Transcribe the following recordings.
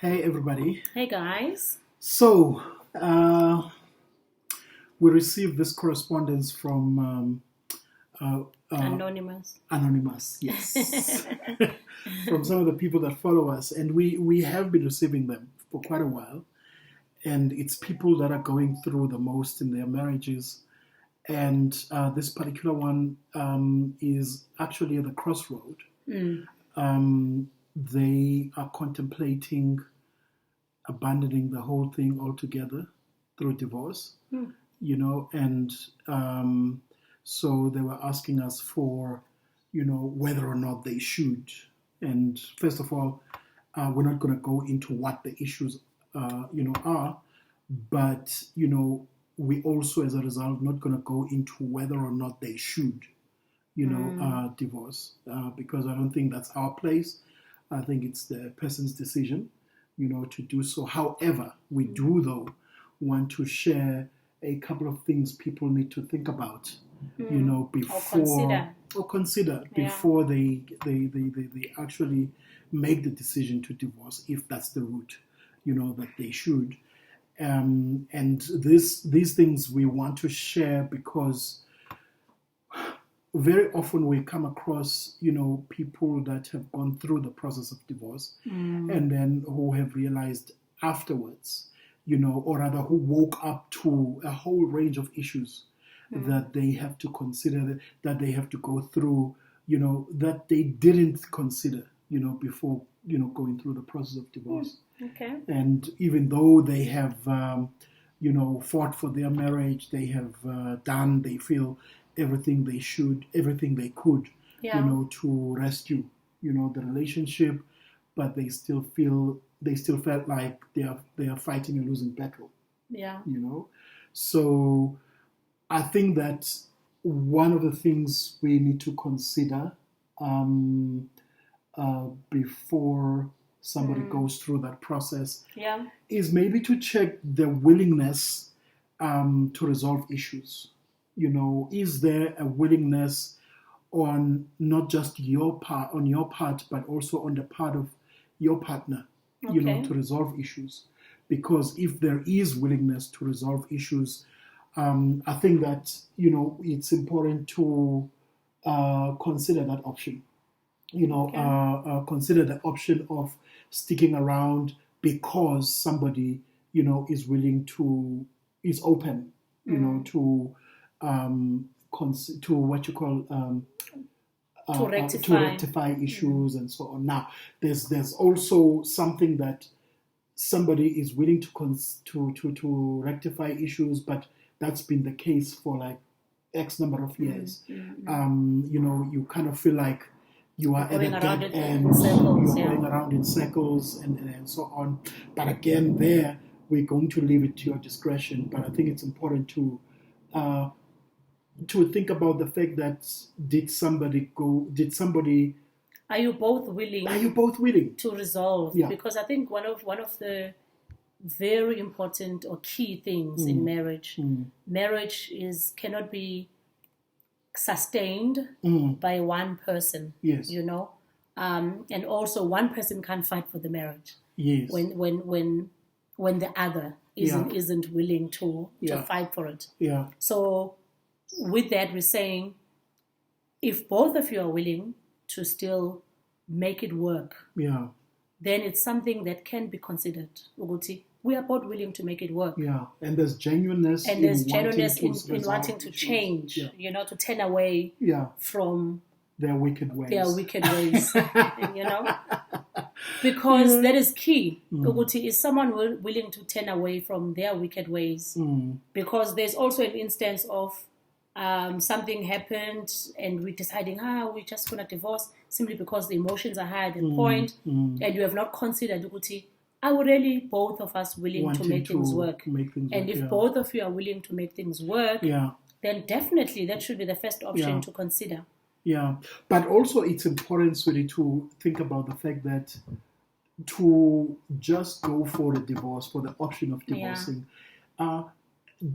Hey everybody. Hey guys. So, we received this correspondence from Anonymous. Anonymous, yes, from some of the people that follow us, and we have been receiving them for quite a while, and it's people that are going through the most in their marriages, and this particular one is actually at the crossroad. They are contemplating abandoning the whole thing altogether through divorce, and so they were asking us for, whether or not they should. And first of all, we're not going to go into what the issues, are, but, we also, as a result, not going to go into whether or not they should, divorce, because I don't think that's our place. I think it's the person's decision, to do so. However, we do, though, want to share a couple of things people need to think about, before or consider before they actually make the decision to divorce, if that's the route, that they should. And these things we want to share because very often we come across, people that have gone through the process of divorce and then who have realized afterwards, or rather who woke up to a whole range of issues that they have to consider, that they have to go through, that they didn't consider, before, going through the process of divorce. Okay. And even though they have, fought for their marriage, they have they feel everything they should, everything they could, to rescue, the relationship, but they still felt like they are fighting a losing battle. Yeah. So I think that one of the things we need to consider before somebody goes through that process is maybe to check the willingness to resolve issues. Is there a willingness on not just your part, but also on the part of your partner, to resolve issues? Because if there is willingness to resolve issues, I think that, it's important to consider that option. Consider the option of sticking around because somebody, is open, to what you call to rectify issues and so on. Now, there's also something that somebody is willing to rectify issues, but that's been the case for like X number of years. You kind of feel like you are at a dead end, you're going around in circles and so on. But again, there we're going to leave it to your discretion. But I think it's important to think about the fact that are you both willing to resolve? Yeah. Because I think one of the very important or key things in marriage cannot be sustained by one person. Yes. And also one person can't fight for the marriage. Yes. When the other isn't willing to fight for it. Yeah. So with that, we're saying if both of you are willing to still make it work, then it's something that can be considered. Uguti, we are both willing to make it work. Yeah, and there's genuineness. And there's genuineness in wanting to change, to turn away from their wicked ways. Because that is key. Uguti, is someone willing to turn away from their wicked ways? Because there's also an instance of something happened and we're deciding, we're just going to divorce simply because the emotions are high at the point, and you have not considered, Uguti, are we really both of us willing to make things work? If both of you are willing to make things work, then definitely that should be the first option to consider. Yeah, but also it's important, sweetie, to think about the fact that to just go for the divorce, for the option of divorcing,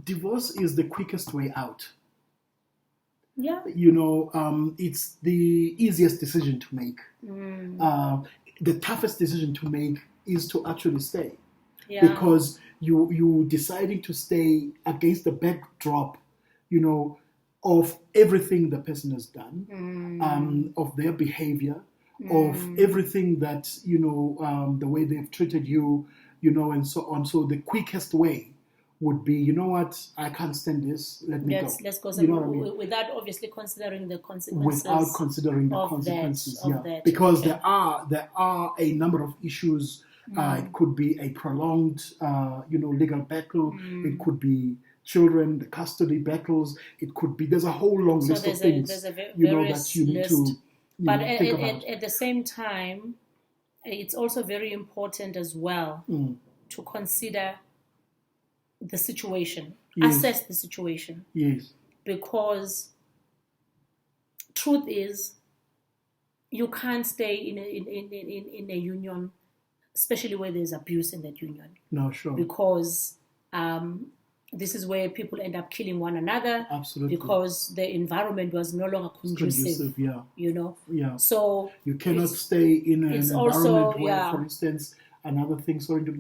divorce is the quickest way out. Yeah. It's the easiest decision to make. The toughest decision to make is to actually stay. Because you deciding to stay against the backdrop, of everything the person has done, of their behavior, of everything that, the way they've treated you, and so on. So the quickest way would be, you know what, I can't stand this, let me go. Let's go. You know what I mean? Without obviously considering the consequences. Without considering the consequences, because there are a number of issues. It could be a prolonged, legal battle. It could be children, the custody battles. It could be, there's a whole long list of things, there's a that you need to but think about. At the same time, it's also very important as well to consider the situation, assess the situation. Yes. Because truth is, you can't stay in a union, especially where there's abuse in that union. No, sure. Because this is where people end up killing one another. Absolutely. Because the environment was no longer conducive. Yeah. So you cannot stay in an environment where, for instance, another thing. Sorry to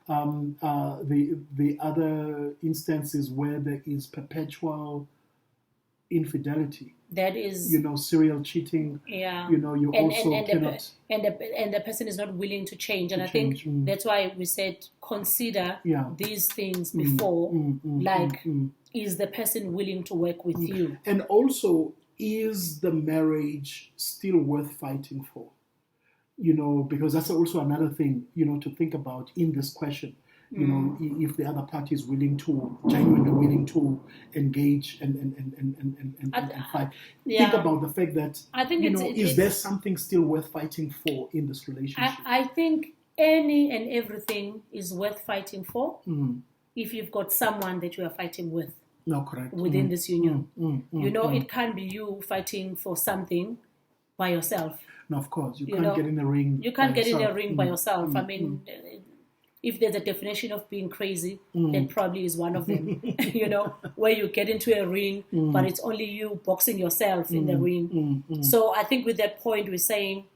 the other instances where there is perpetual infidelity. That is, serial cheating. Yeah. You also cannot. And the person is not willing to change. And I think that's why we said consider these things before. Is the person willing to work with you? And also, is the marriage still worth fighting for? Because that's also another thing, to think about in this question. If the other party is genuinely willing to engage and fight. Think about the fact that, I think is there something still worth fighting for in this relationship? I think any and everything is worth fighting for if you've got someone that you are fighting with. No, correct. Within this union. It can't be you fighting for something by yourself. No, of course. You can't get in a ring. You can't get in a ring by yourself. I mean, if there's a definition of being crazy, that probably is one of them. Where you get into a ring, but it's only you boxing yourself in the ring. So I think with that point, we're saying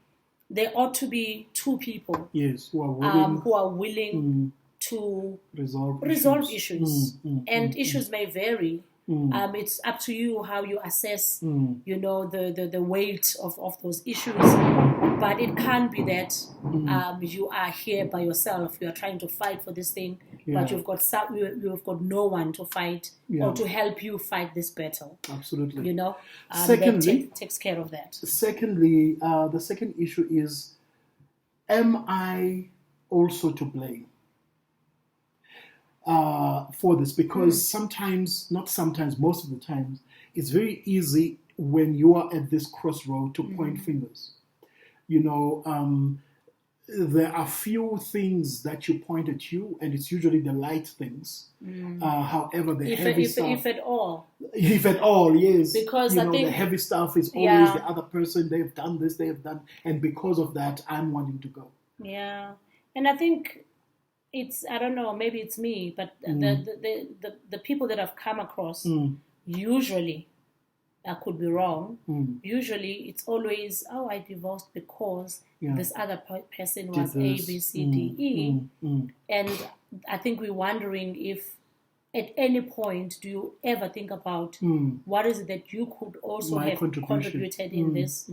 there ought to be two people, who are willing to resolve issues. And issues may vary. It's up to you how you assess, the weight of those issues. But it can't be that you are here by yourself. You are trying to fight for this thing, but you've got no one to fight or to help you fight this battle. Absolutely. Secondly, that takes care of that. Secondly, the second issue is, am I also to blame for this? Because most of the times, it's very easy when you are at this crossroad to point fingers. There are few things that you point at you, and it's usually the light things. However, the heavy stuff, if at all, yes, because I think the heavy stuff is always the other person. They've done this, and because of that, I'm wanting to go. Yeah, and I think it's, I don't know, maybe it's me, but the people that I've come across usually, I could be wrong. Usually, it's always, I divorced because this other person was A, B, C, D, E. And I think we're wondering if at any point do you ever think about what is it that you could also have contributed in this?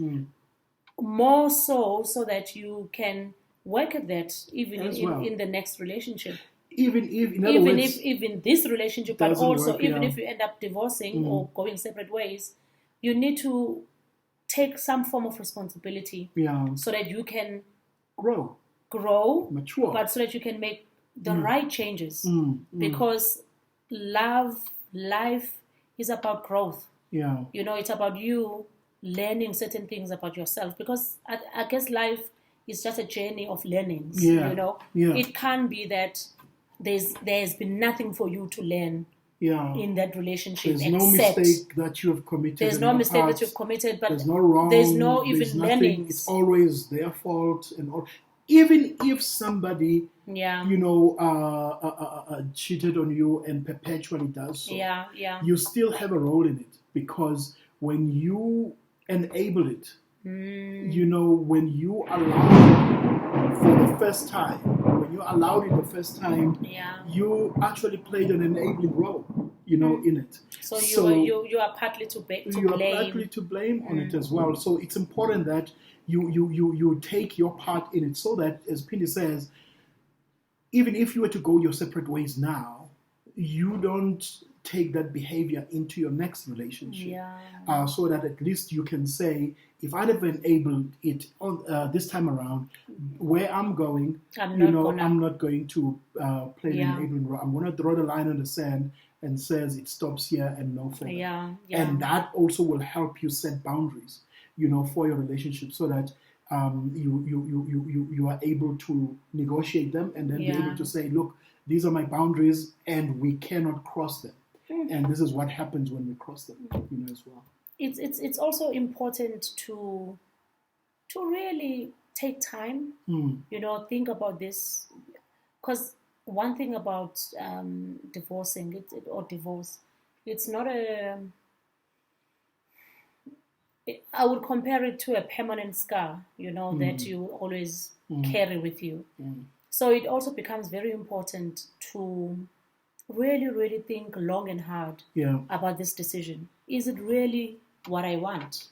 More so that you can work at that even in the next relationship. Even if this relationship, but also if you end up divorcing or going separate ways, you need to take some form of responsibility so that you can grow, mature, but so that you can make the right changes. Because life is about growth. It's about you learning certain things about yourself, because I guess life is just a journey of learnings. It can't be that there's been nothing for you to learn in that relationship. There's no mistake that you have committed. There's no mistake that you've committed, but there's no wrong. There's no even learnings. It's always their fault, and all. Even if somebody, cheated on you and perpetually does so, you still have a role in it, because when you enable it, You know, when you allow for the first time, when you allowed it the first time, you actually played an enabling role, you know, in it. So you are partly to blame. You are partly to blame on it as well. So it's important that you take your part in it, so that, as Pindi says, even if you were to go your separate ways now, you don't take that behavior into your next relationship. So that at least you can say, if I'd have enabled it on this time around, where I'm going, I'm not going to play an enabling role. I'm going to draw the line in the sand and says it stops here and no further. And that also will help you set boundaries, you know, for your relationship, so that you are able to negotiate them and then be able to say, look, these are my boundaries and we cannot cross them. And this is what happens when we cross them, you know, as well. It's also important to really take time, you know, think about this, because one thing about divorcing or divorce, it's not I would compare it to a permanent scar, you know, that you always carry with you. So it also becomes very important to really, really think long and hard about this decision. Is it really what I want?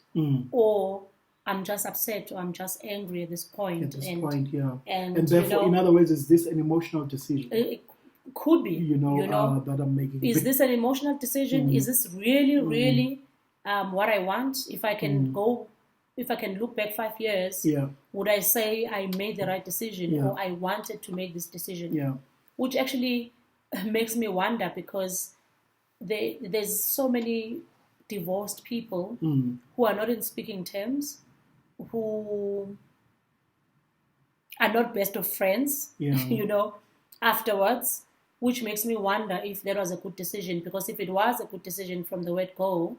Or I'm just upset, or I'm just angry at this point. And therefore, you know, in other words, is this an emotional decision? It could be. You know, that I'm making. Is this an emotional decision? Is this really, really what I want? If I can look back 5 years, would I say I made the right decision, or I wanted to make this decision? Which actually makes me wonder, because there's so many divorced people who are not in speaking terms, who are not best of friends, you know, afterwards, which makes me wonder if that was a good decision. Because if it was a good decision from the word go,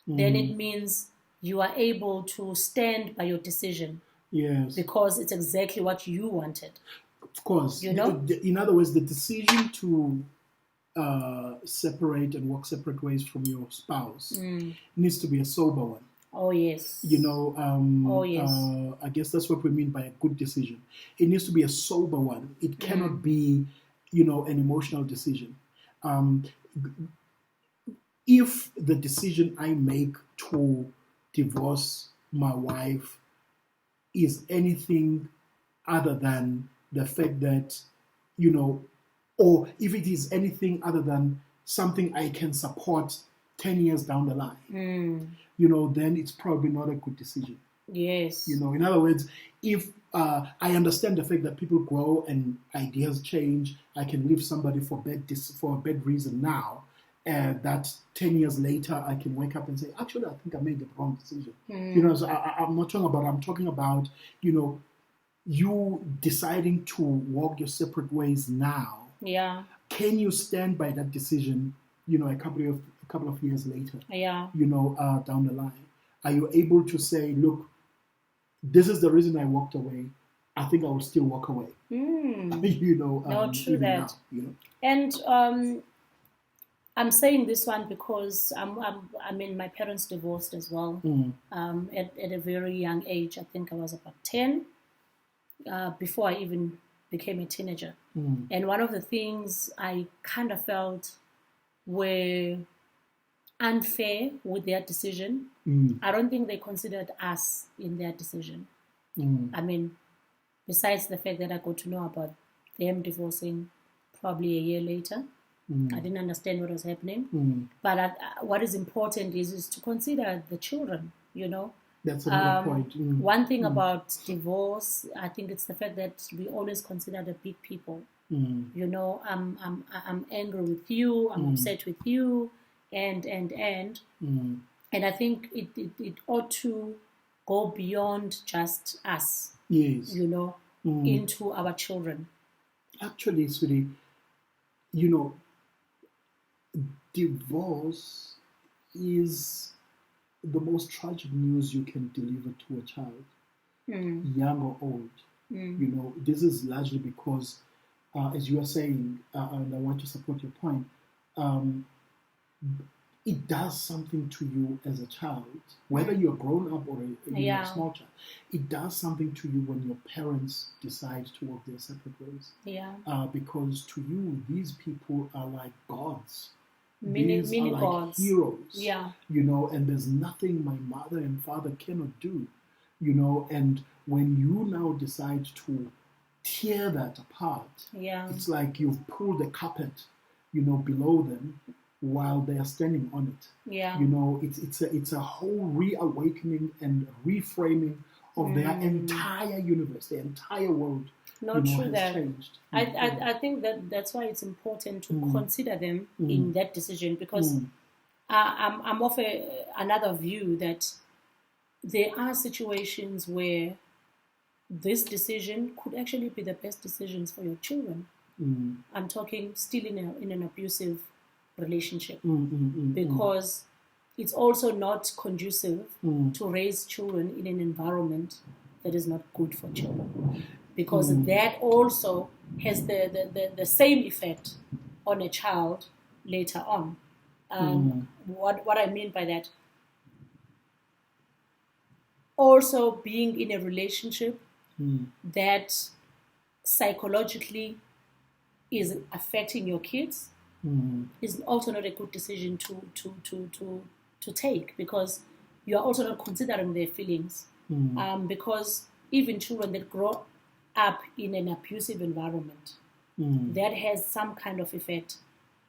then it means you are able to stand by your decision. Yes. Because it's exactly what you wanted. Of course. You know? In other words, the decision to separate and walk separate ways from your spouse needs to be a sober one. Oh, yes. You know, I guess that's what we mean by a good decision. It needs to be a sober one. It cannot be, you know, an emotional decision. If the decision I make to divorce my wife is anything other than the fact that, you know, or if it is anything other than something I can support 10 years down the line, you know, then it's probably not a good decision. Yes. You know, in other words, if I understand the fact that people grow and ideas change, I can leave somebody for a bad reason now, that 10 years later I can wake up and say, actually, I think I made the wrong decision. You know, so I'm talking about, you know, you deciding to walk your separate ways now. Yeah. Can you stand by that decision, you know, a couple of years later? Yeah. You know, down the line. Are you able to say, look, this is the reason I walked away. I think I will still walk away. You know, no, true that. Now, you know? And I'm saying this one because I mean, my parents divorced as well. At a very young age. I think I was about 10 before I even became a teenager. And one of the things I kind of felt were unfair with their decision. I don't think they considered us in their decision. I mean, besides the fact that I got to know about them divorcing probably a year later, I didn't understand what was happening. But what is important is to consider the children, you know. That's another point. One thing about divorce, I think it's the fact that we always consider the big people. You know, I'm angry with you, I'm upset with you, and I think it ought to go beyond just us. Yes. You know, into our children. Actually, sweetie, you know, divorce is the most tragic news you can deliver to a child, young or old. You know, this is largely because, as you are saying, and I want to support your point, it does something to you as a child, whether you're grown up or a small child. It does something to you when your parents decide to walk their separate ways. Yeah. Because to you, these people are like gods. Mini are like gods. Heroes. Yeah. And there's nothing my mother and father cannot do. And when you now decide to tear that apart, it's like you've pulled the carpet, below them, while they are standing on it. Yeah. It's a whole reawakening and reframing of their entire universe, their entire world. Not true has that changed. I think that's why it's important to consider them in that decision, because I'm of another view that there are situations where this decision could actually be the best decisions for your children. I'm talking still in an abusive relationship, because it's also not conducive to raise children in an environment that is not good for children, because that also has the same effect on a child later on. What I mean by that, also being in a relationship that psychologically is affecting your kids is also not a good decision to take, because you are also not considering their feelings. Because even children that grow up in an abusive environment, that has some kind of effect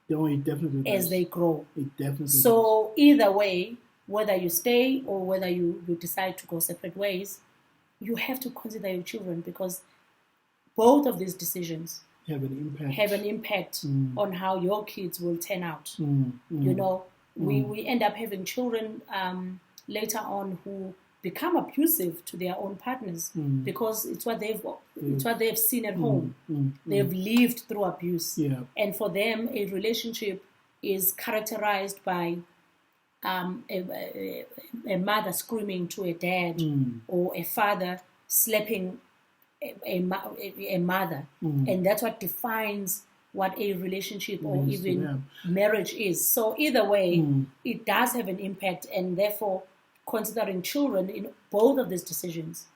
it definitely as they grow. It definitely so does. Either way, whether you stay or whether you decide to go separate ways, you have to consider your children, because both of these decisions have an impact on how your kids will turn out. We end up having children later on who become abusive to their own partners because it's what they've seen at home. They've lived through abuse, and for them, a relationship is characterized by a mother screaming to a dad, or a father slapping a mother, and that's what defines what a relationship or even marriage is. So either way, it does have an impact, and therefore considering children in both of these decisions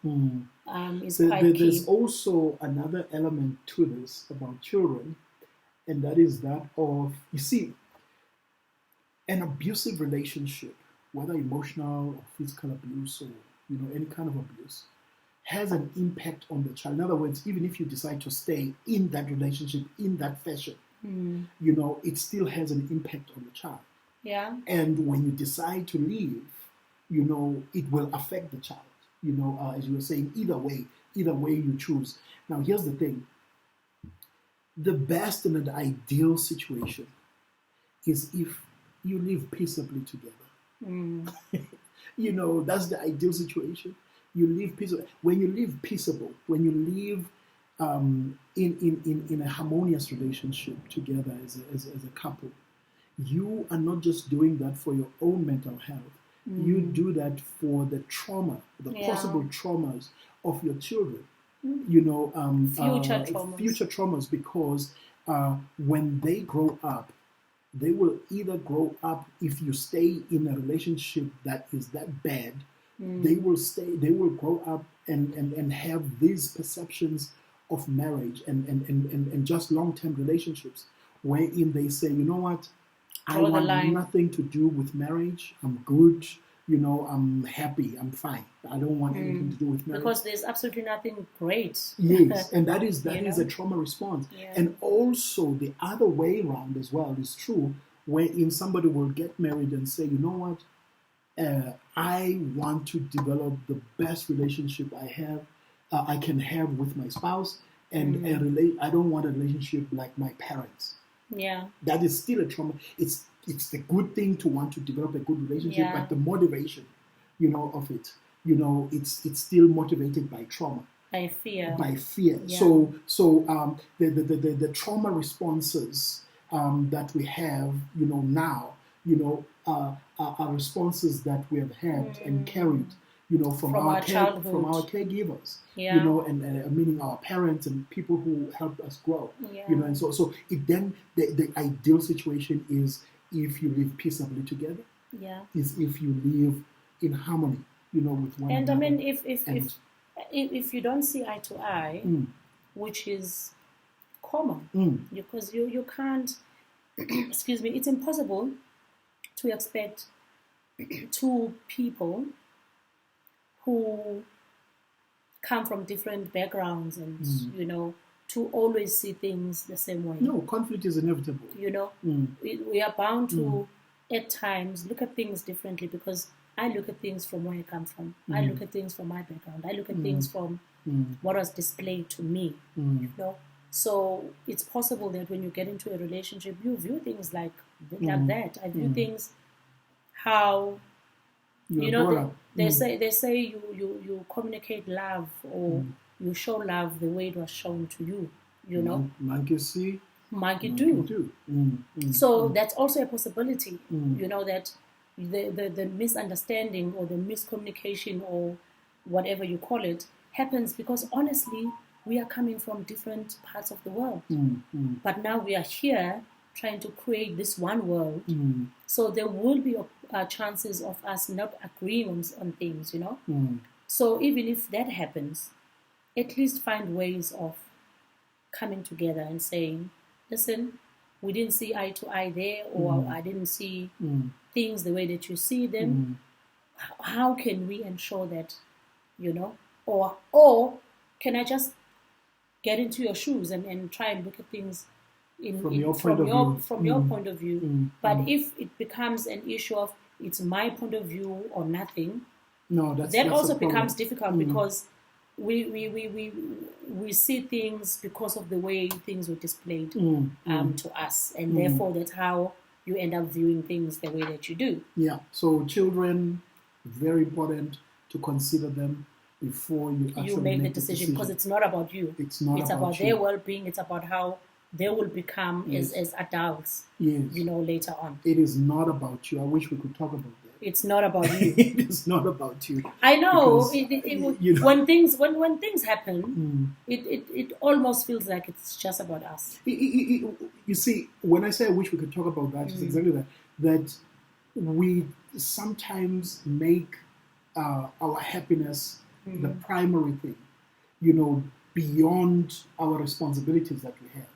is quite key. There's also another element to this about children, and that is that of, you see, an abusive relationship, whether emotional or physical abuse or any kind of abuse, has an impact on the child. In other words, even if you decide to stay in that relationship in that fashion, it still has an impact on the child. Yeah. And when you decide to leave, it will affect the child. As you were saying, either way you choose. Now, here's the thing: the best and the ideal situation is if you live peaceably together. That's the ideal situation. You live peaceable. When you live peaceable, when you live in a harmonious relationship together as a couple, you are not just doing that for your own mental health. You do that for the trauma, the possible traumas of your children. Future traumas, because when they grow up, they will either grow up, if you stay in a relationship that is that bad, they will grow up and have these perceptions of marriage and just long-term relationships, wherein they say, you know what, I want nothing to do with marriage. I'm good. I'm happy. I'm fine. I don't want anything to do with marriage. Because there's absolutely nothing great. Yes, and that is a trauma response. Yeah. And also the other way around as well is true, wherein somebody will get married and say, you know what, I want to develop the best relationship I can have with my spouse, and I don't want a relationship like my parents. Yeah, that is still a trauma. It's the good thing to want to develop a good relationship, but the motivation, of it, it's still motivated by trauma, by fear. Yeah. So the trauma responses that we have, now, are responses that we have had and carried, from our childhood, from our caregivers, and meaning our parents and people who helped us grow, and so it then the ideal situation is if you live peaceably together. Yeah. Is if you live in harmony, with one another. And I mean, if you don't see eye to eye, which is common, because you can't, excuse me, it's impossible to expect two people who come from different backgrounds and to always see things the same way. No, conflict is inevitable. We are bound to at times look at things differently, because I look at things from where I come from. I look at things from my background. I look at things from what was displayed to me. So it's possible that when you get into a relationship, you view things like that. I view things how they say you communicate love, or you show love the way it was shown to you. Monkey see, monkey do. So that's also a possibility. That the misunderstanding or the miscommunication or whatever you call it happens because honestly we are coming from different parts of the world. But now we are here trying to create this one world. So there will be chances of us not agreeing on things, So even if that happens, at least find ways of coming together and saying, listen, we didn't see eye to eye there, or I didn't see things the way that you see them. How can we ensure that, or can I just get into your shoes and try and look at things from your point of view. But if it becomes an issue of it's my point of view or nothing, that also becomes difficult because we see things because of the way things were displayed to us, and therefore that's how you end up viewing things the way that you do. Yeah. So children, very important to consider them before you actually make the decision, because it's not about you. It's about their well-being. It's about how they will become as adults. Later on. It is not about you. I wish we could talk about that. It's not about you. It is not about you. I know. When things happen, it almost feels like it's just about us. You see, when I say I wish we could talk about that, it's exactly that. That we sometimes make our happiness the primary thing, beyond our responsibilities that we have.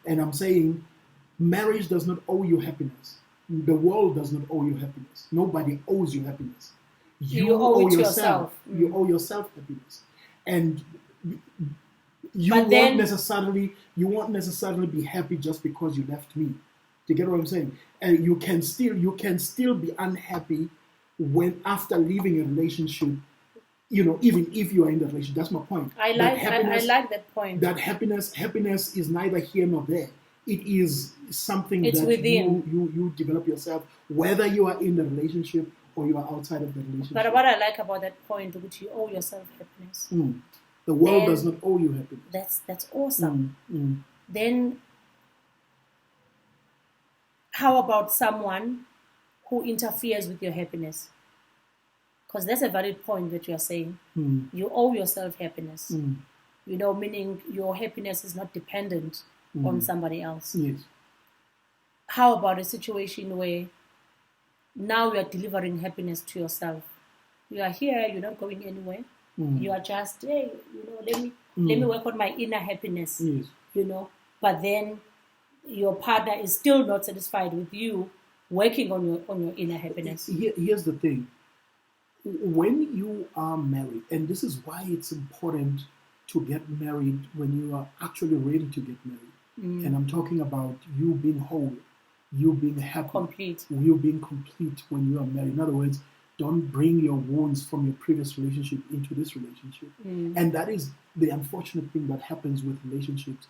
And I'm saying marriage does not owe you happiness. The world does not owe you happiness. Nobody owes you happiness. You owe it yourself. You owe yourself happiness. And you won't necessarily be happy just because you left me. Do you get what I'm saying? And you can still be unhappy when after leaving a relationship, even if you are in the relationship. That's my point. I like that point. That happiness is neither here nor there. It is something that within. You develop yourself, whether you are in the relationship or you are outside of the relationship. But what I like about that point, which you owe yourself happiness. The world does not owe you happiness. That's awesome. Then how about someone who interferes with your happiness? Because that's a valid point that you are saying. You owe yourself happiness. Meaning your happiness is not dependent on somebody else. Yes. How about a situation where now you are delivering happiness to yourself? You are here, you're not going anywhere. You are just, hey, let me work on my inner happiness. Yes. But then your partner is still not satisfied with you working on your inner happiness. Here's the thing. When you are married, and this is why it's important to get married when you are actually ready to get married. And I'm talking about you being whole, you being happy, complete. You being complete when you are married. In other words, don't bring your wounds from your previous relationship into this relationship. And that is the unfortunate thing that happens with relationships.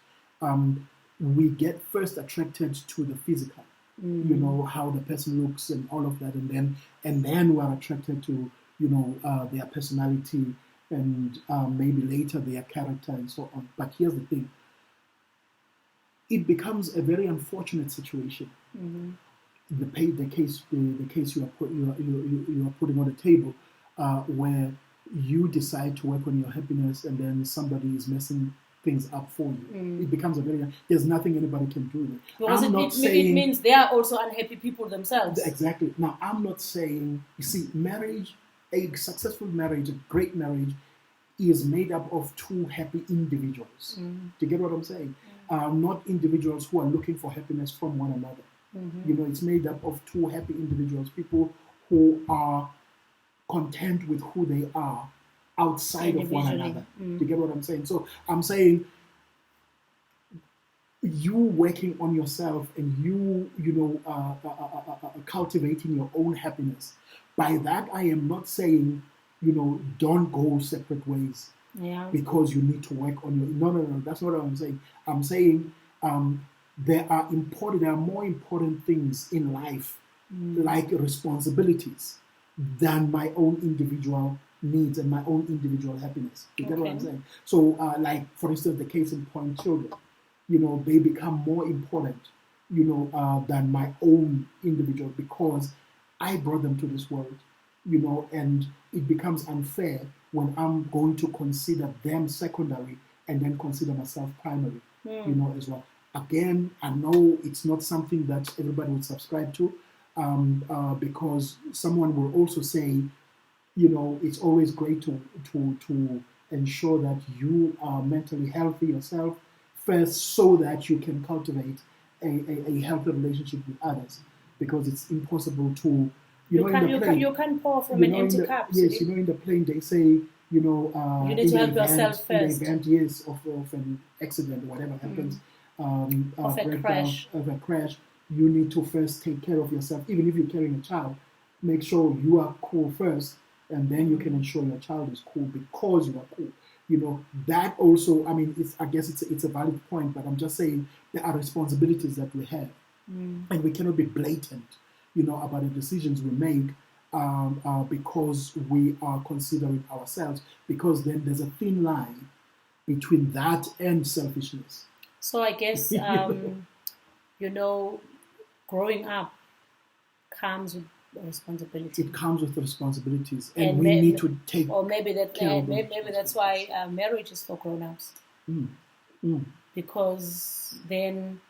We get first attracted to the physical, how the person looks and all of that, and then we are attracted to their personality and maybe later their character and so on. But here's the thing. It becomes a very unfortunate situation. The case you are putting on the table, where you decide to work on your happiness, and then somebody is messing things up for you. It becomes there's nothing anybody can do. Because it means they are also unhappy people themselves. Exactly. Now, I'm not saying, you see, marriage, a successful marriage, a great marriage, is made up of two happy individuals. Do you get what I'm saying? Not individuals who are looking for happiness from one another. It's made up of two happy individuals, people who are content with who they are outside of one another. Do you get what I'm saying? So I'm saying you working on yourself and you cultivating your own happiness. By that, I am not saying, don't go separate ways because you need to work on your... No, that's not what I'm saying. I'm saying there are more important things in life, like responsibilities, than my own individual needs and my own individual happiness. You get what I'm saying? So, like, for instance, the case in point, children, they become more important, than my own individual, because I brought them to this world, and it becomes unfair when I'm going to consider them secondary and then consider myself primary, as well. Again, I know it's not something that everybody would subscribe to, because someone will also say, it's always great to ensure that you are mentally healthy yourself first, so that you can cultivate a healthy relationship with others, because it's impossible to... You can't pour from an empty cup. Yes, in the plane they say, you need to help yourself first. In the event, of an accident or whatever happens, of a crash, you need to first take care of yourself. Even if you're carrying a child, make sure you are cool first, and then you can ensure your child is cool because you are cool. That also, I guess it's a valid point, but I'm just saying there are responsibilities that we have, and we cannot be blatant, about the decisions we make, because we are considering ourselves, because then there's a thin line between that and selfishness. So I guess, growing up comes with responsibility. It comes with responsibilities, and we need to take. Or maybe that's why marriage is for grown-ups. Because then,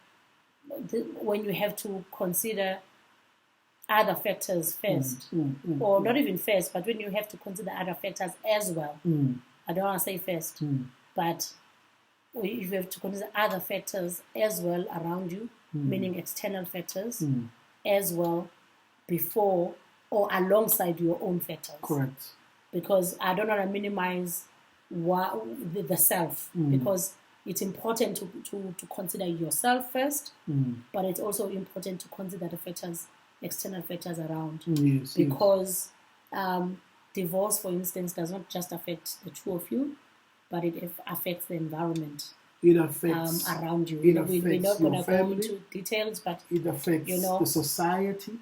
when you have to consider other factors first, or not even first, but when you have to consider other factors as well. I don't want to say first, but you have to consider other factors as well around you, meaning external factors, as well, before or alongside your own factors. Correct. Because I don't want to minimize the self, because it's important to consider yourself first, but it's also important to consider the factors, external factors around. Yes, because divorce, for instance, does not just affect the two of you, but it affects the environment. It affects around you. We're not going to go into details, but it affects the society.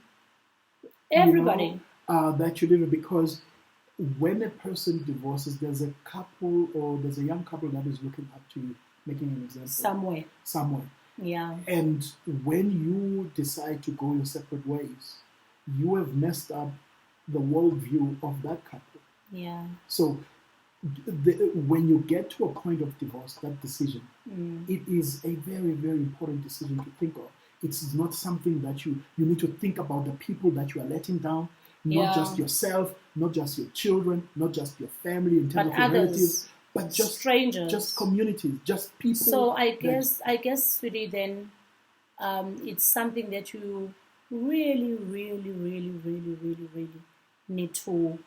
Everybody. That you live in, because when a person divorces, there's a couple or there's a young couple that is looking up to you, making an example. Somewhere. Yeah. And when you decide to go your separate ways, you have messed up the worldview of that couple. Yeah. So when you get to a point of divorce, that decision, it is a very, very important decision to think of. It's not something that you need to think about the people that you are letting down, not just yourself, not just your children, not just your family in terms of your relatives, but just strangers, just communities, just people. So I guess really then, it's something that you really, really, really, really, really, really need to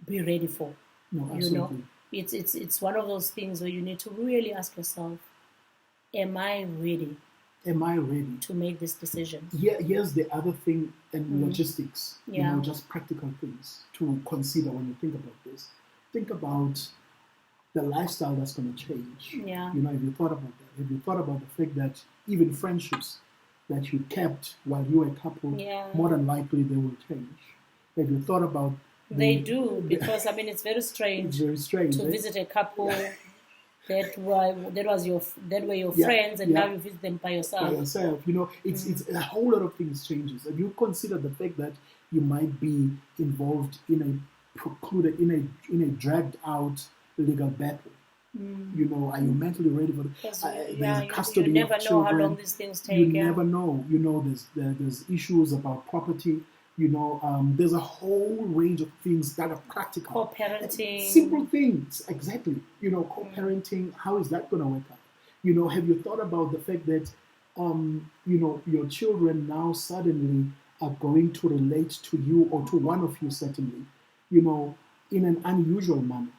be ready for. No, absolutely. It's one of those things where you need to really ask yourself, am I ready? Am I ready to make this decision? Here's the other thing, and logistics, just practical things to consider when you think about this. Think about the lifestyle that's going to change. Yeah. Have you thought about that? Have you thought about the fact that even friendships that you kept while you were a couple, more than likely they will change? Have you thought about... They do, because it's very strange. It's very strange to visit a couple that were your friends, and now you visit them by yourself. It's a whole lot of things changes. If you consider the fact that you might be involved in a dragged out legal battle, You know, are you mentally ready for it? There's custody you never of children. know how long these things take. You never know. You know, there's issues about property. You know, there's a whole range of things that are practical. Co-parenting. Simple things, exactly. You know, co-parenting, how is that going to work out? You know, have you thought about the fact that, you know, your children now suddenly are going to relate to you or to one of you, certainly, you know, in an unusual manner?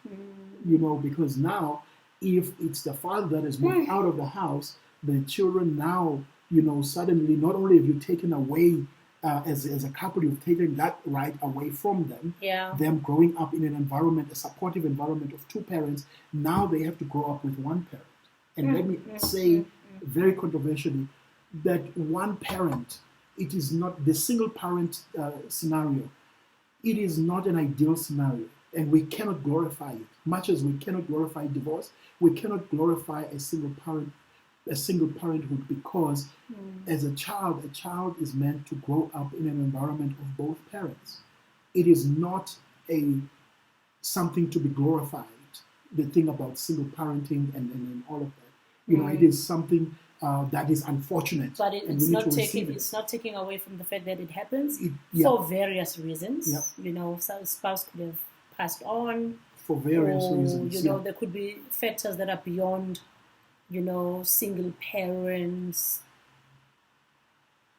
You know, because now, if it's the father that is moved out of the house, the children now, you know, suddenly not only have you taken away, as a couple, you've taken that right away from them. Yeah. Them growing up in an environment, a supportive environment of two parents, now they have to grow up with one parent. And let me say, very controversially, that one parent, it is not the single parent scenario. It is not an ideal scenario. And we cannot glorify it. Much as we cannot glorify divorce, we cannot glorify a single parenthood, because as a child is meant to grow up in an environment of both parents. It is not something to be glorified, the thing about single parenting and all of that. You know, it is something that is unfortunate. But it's not taking away from the fact that it happens for various reasons. Yeah. You know, some spouse could have passed on for various reasons. You know, there could be factors that are beyond, you know, single parents.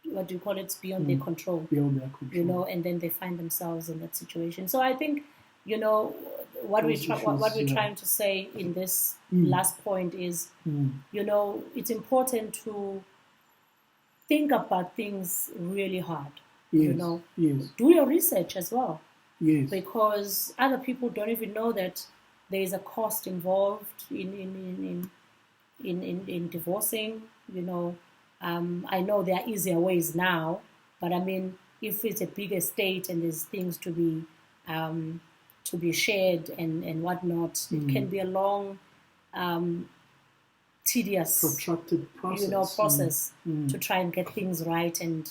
What do you call it? Beyond their control. Beyond their control. You know, and then they find themselves in that situation. So I think, you know, what we're trying to say in this last point is, you know, it's important to think about things really hard. Yes. You know, yes. Do your research as well. Yes. Because other people don't even know that there is a cost involved in divorcing. You know, I know there are easier ways now, but I mean, if it's a big estate and there's things to be shared and whatnot, it can be a long, tedious, protracted process. You know, process to try and get things right, and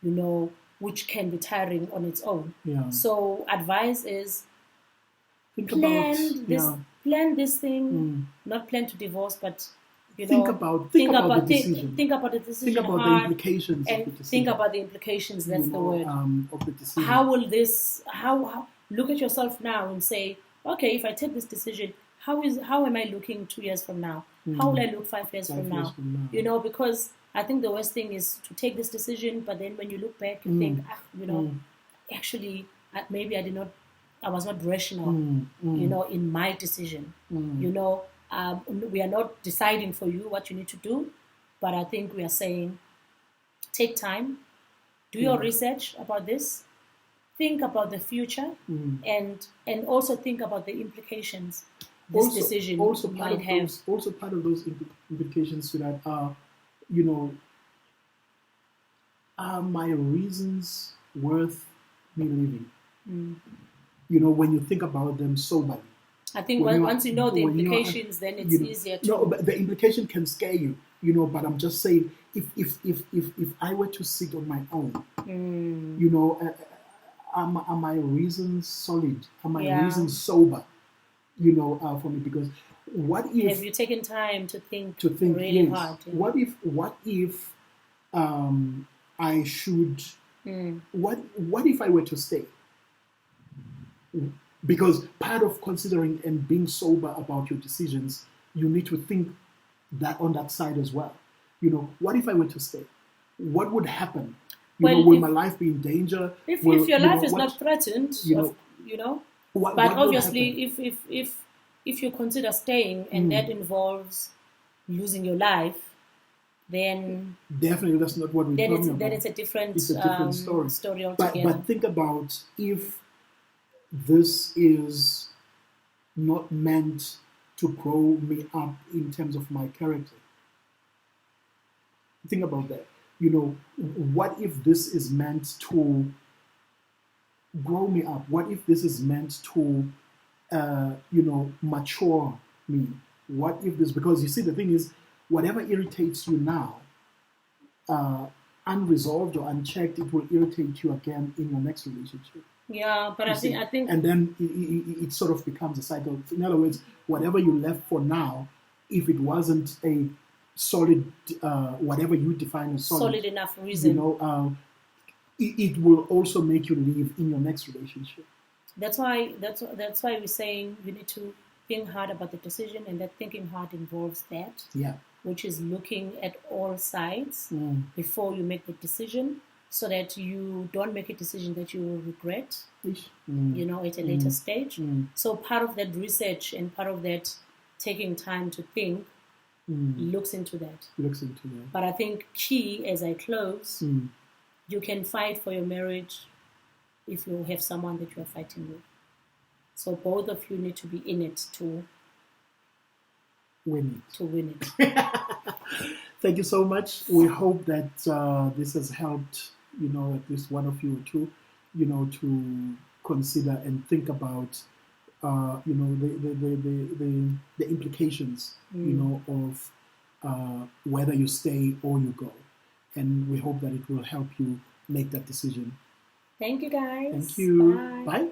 you know, which can be tiring on its own. Yeah. So advice is plan this thing, not plan to divorce, but you know, think about the decision. Think about the decision. Think about the implications and of the decision. Think about the implications. That's the word. Of the decision. How will this? How look at yourself now and say, okay, if I take this decision, how am I looking 2 years from now? How will I look 5 years from now? You know, because I think the worst thing is to take this decision, but then when you look back, you think, you know, actually, maybe I was not rational, you know, in my decision. You know, we are not deciding for you what you need to do, but I think we are saying, take time, do your research about this, think about the future, and also think about the implications this decision might have. Also part of those implications to that are, you know, are my reasons worth me living? You know, when you think about them soberly. I think once you know the implications, then it's easier to... No, but the implication can scare you, you know, but I'm just saying, if I were to sit on my own, you know, are my reasons solid? Are my reasons sober? You know, for me, because what if... Have you taken time to think really hard? Yeah. What if I should... What if I were to stay? Because part of considering and being sober about your decisions, you need to think that on that side as well. You know, what if I were to stay? What would happen? Will my life be in danger? If your life is not threatened, you know. But obviously, if you consider staying and that involves losing your life, then definitely that's not what we're talking about. Then it's a different story altogether. But think about if this is not meant to grow me up in terms of my character. Think about that. You know, what if this is meant to grow me up? What if this is meant to, you know, mature me? What if this, because you see, the thing is, whatever irritates you now, unresolved or unchecked, it will irritate you again in your next relationship. Yeah, but I think, and then it sort of becomes a cycle. In other words, whatever you left for now, if it wasn't a solid, whatever you define as solid enough reason, it will also make you leave in your next relationship. That's why we're saying you need to think hard about the decision, and that thinking hard involves that. Yeah. Which is looking at all sides before you make the decision, so that you don't make a decision that you will regret, at a later stage. So part of that research and part of that taking time to think looks into that. But I think key, as I close, you can fight for your marriage if you have someone that you are fighting with. So both of you need to be in it to win it. Thank you so much. We hope that this has helped, at least one of you or two, to consider and think about, the implications, of whether you stay or you go. And we hope that it will help you make that decision. Thank you, guys. Thank you. Bye.